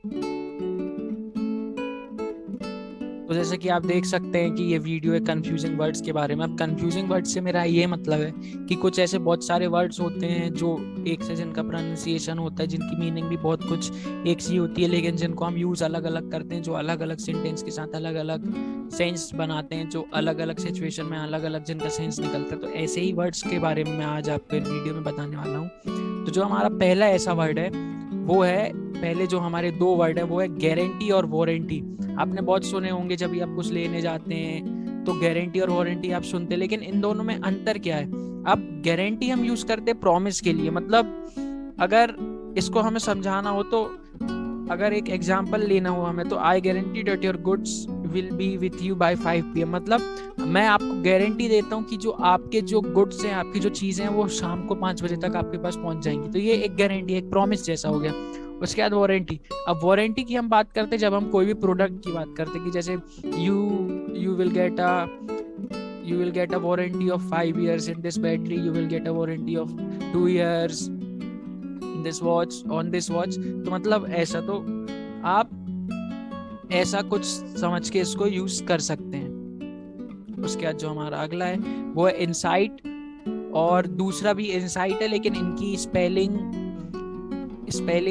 तो जैसे कि आप देख सकते हैं कि ये वीडियो है कंफ्यूजिंग वर्ड्स के बारे में। अब कंफ्यूजिंग वर्ड्स से मेरा ये मतलब है कि कुछ ऐसे बहुत सारे वर्ड्स होते हैं जो एक से जिनका प्रोनाउंसिएशन होता है, जिनकी मीनिंग भी बहुत कुछ एक सी होती है, लेकिन जिनको हम यूज़ अलग अलग करते हैं, जो अलग अलग सेंटेंस के साथ अलग अलग सेंस बनाते हैं, जो अलग अलग सिचुएशन में अलग अलग जिनका सेंस निकलता है। तो ऐसे ही वर्ड्स के बारे में मैं आज आपको इस वीडियो में बताने वाला हूँ। तो जो हमारा पहला ऐसा वर्ड है वो है, पहले जो हमारे दो वर्ड है वो है गारंटी और वारंटी। आपने बहुत सुने होंगे जब भी आप कुछ लेने जाते हैं तो गारंटी और वारंटी आप सुनते हैं, लेकिन इन दोनों में अंतर क्या है? अब गारंटी हम यूज करते हैं प्रॉमिस के लिए, मतलब अगर इसको हमें समझाना हो तो अगर एक एग्जांपल लेना हो हमें तो I guarantee that your goods will be with you by 5 PM। मतलब मैं आपको गारंटी देता हूँ कि जो आपके जो गुड्स हैं, आपकी जो चीजें हैं वो शाम को 5 बजे तक आपके पास पहुंच जाएंगी। तो ये एक गारंटी, एक प्रॉमिस जैसा हो गया। उसके बाद वारंटी। अब वारंटी की हम बात करते हैं जब हम कोई भी प्रोडक्ट की बात करते हैं कि जैसे you will get a warranty of 5 years in this battery, you will get a warranty of 2 years in this watch, on this watch. तो मतलब ऐसा, तो आप ऐसा कुछ समझ के इसको यूज कर सकते हैं। उसके बाद जो हमारा अगला है वो है इनसाइट, और दूसरा भी इनसाइट है, लेकिन इनकी स्पेलिंग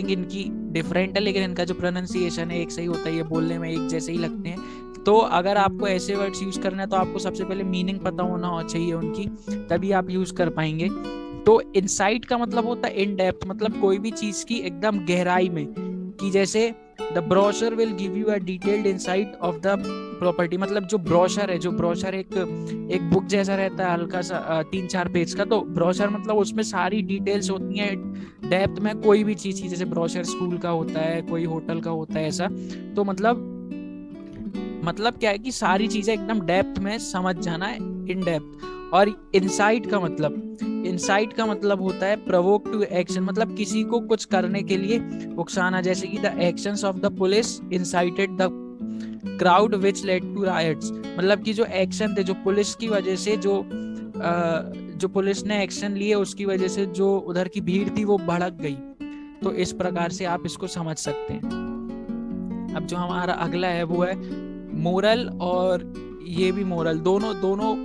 इनकी डिफरेंट है, लेकिन इनका जो प्रोनाउंसिएशन है एक सही होता है, ये बोलने में एक जैसे ही लगते हैं। तो अगर आपको ऐसे वर्ड्स यूज करना है तो आपको सबसे पहले मीनिंग पता होना चाहिए उनकी, तभी आप यूज कर पाएंगे। तो इनसाइट का मतलब होता है इन डेप्थ, मतलब कोई भी चीज की एकदम गहराई में, कि जैसे the brochure will give you a detailed insight of the property. मतलब जो ब्रोशर है, जो ब्रोशर एक बुक जैसा रहता है, हल्का सा 3-4 पेज का। तो ब्रोशर मतलब उसमें सारी डिटेल्स होती हैं डेप्थ में, कोई भी चीज की। जैसे ब्रोशर स्कूल का होता है, कोई होटल का होता है, ऐसा। तो मतलब क्या है कि सारी चीजें एकदम डेप्थ में समझ जाना है, इन डेप्थ। और इनसाइट का मतलब होता है प्रोवोक टू एक्शन, मतलब किसी को कुछ करने के लिए उकसाना। जैसे कि the actions of the police incited the crowd which led to riots. मतलब कि जो एक्शन थे, जो पुलिस की वजह से, जो पुलिस ने एक्शन लिए उसकी वजह से जो उधर की भीड़ थी वो भड़क गई। तो इस प्रकार से आप इसको समझ सकते हैं। अब जो हमारा अगला है वो है मोरल, और ये भी मोरल, दोनों दोनों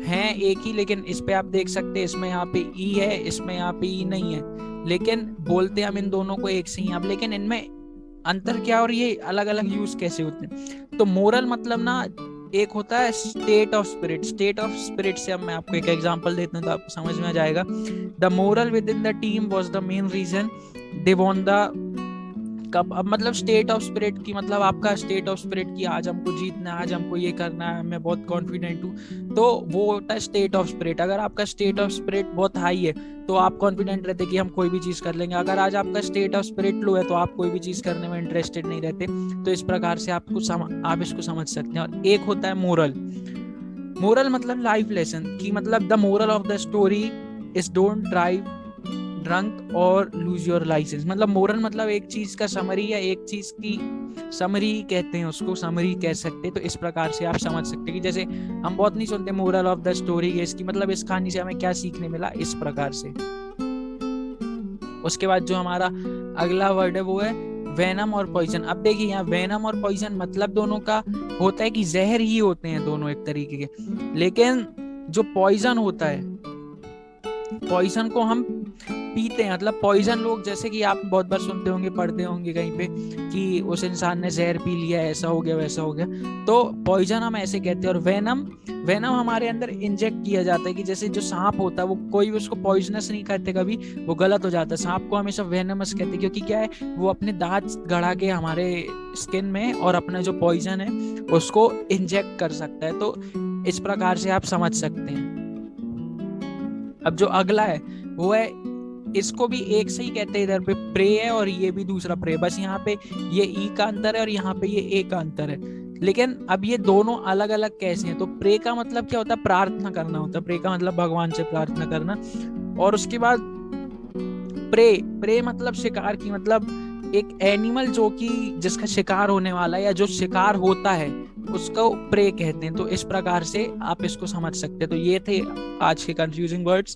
हैं एक ही, लेकिन इस पे आप देख सकते हैं इसमें यहाँ पे ई है, इसमें यहाँ पे ई नहीं है, लेकिन बोलते हम इन दोनों को एक से ही। अब लेकिन इनमें अंतर क्या और ये अलग अलग यूज कैसे होते हैं? तो मोरल मतलब ना, एक होता है state of spirit. State of spirit से अब मैं आपको एक एग्जांपल देता हूँ तो आपको समझ में आ जाएगा। The morale within the team was the main reason they won the cup. अब मतलब स्टेट ऑफ स्पिरिट की मतलब आपका स्टेट ऑफ स्पिरिट की आज हमको जीतना है, आज हमको ये करना है, मैं बहुत कॉन्फिडेंट हूँ, तो वो होता है स्टेट ऑफ स्पिरिट। अगर आपका स्टेट ऑफ स्पिरिट बहुत हाई है तो आप कॉन्फिडेंट रहते कि हम कोई भी चीज कर लेंगे। अगर आज आपका स्टेट ऑफ स्पिरिट लो है तो आप कोई भी चीज करने में इंटरेस्टेड नहीं रहते। तो इस प्रकार से आप इसको समझ सकते हैं। और एक होता है मोरल। मोरल मतलब लाइफ लेसन, की मतलब the moral of the story is don't drive drunk और लूज योर लाइसेंस। मतलब मोरल मतलब एक चीज का समरी, या एक चीज की समरी कहते हैं उसको, समरी कह सकते हैं। तो इस प्रकार से आप समझ सकते हैं कि जैसे हम बहुत नहीं सुनते मोरल ऑफ द स्टोरी, इसकी मतलब इस कहानी से हमें क्या सीखने मिला, इस प्रकार से। उसके बाद जो हमारा अगला वर्ड है वो है वेनम और पॉइजन। अब देखिए यहाँ वेनम और पॉइजन मतलब दोनों का होता है कि जहर ही होते हैं दोनों एक तरीके के, लेकिन जो पॉइजन होता है, पॉइजन को हम पीते हैं। मतलब पॉइजन लोग, जैसे कि आप बहुत बार सुनते होंगे, पढ़ते होंगे कहीं पे कि उस इंसान ने जहर पी लिया, ऐसा हो गया वैसा हो गया। तो पॉइजन हम ऐसे कहते हैं। और वेनम हमारे अंदर इंजेक्ट किया जाता है, कि जैसे जो सांप होता है वो कोई उसको पॉइजनस नहीं कहते, कभी वो गलत हो जाता है। सांप को हमेशा वेनमस कहते हैं, क्योंकि क्या है, वो अपने दांत गड़ा के हमारे स्किन में और अपना जो पॉइजन है उसको इंजेक्ट कर सकता है। तो इस प्रकार से आप समझ सकते हैं। अब जो अगला है वो है, इसको भी एक से ही कहते हैं, इधर पे प्रे है और ये भी दूसरा प्रे, बस यहाँ पे ये ई का अंतर है और यहाँ पे ये ए का अंतर है। लेकिन अब ये दोनों अलग अलग कैसे हैं? तो प्रे का मतलब क्या होता है? प्रार्थना करना होता है। प्रे का मतलब भगवान से प्रार्थना करना। और उसके बाद प्रे मतलब शिकार की, मतलब एक एनिमल जो कि जिसका शिकार होने वाला है या जो शिकार होता है उसको प्रे कहते हैं। तो इस प्रकार से आप इसको समझ सकते हैं। तो ये थे आज के कंफ्यूजिंग वर्ड्स।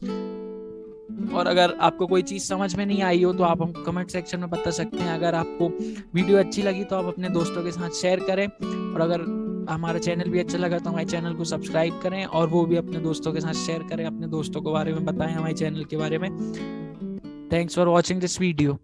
और अगर आपको कोई चीज़ समझ में नहीं आई हो तो आप हमको कमेंट सेक्शन में बता सकते हैं। अगर आपको वीडियो अच्छी लगी तो आप अपने दोस्तों के साथ शेयर करें, और अगर हमारा चैनल भी अच्छा लगा तो हमारे चैनल को सब्सक्राइब करें और वो भी अपने दोस्तों के साथ शेयर करें, अपने दोस्तों के बारे में बताएं हमारे चैनल के बारे में। Thanks for watching this video.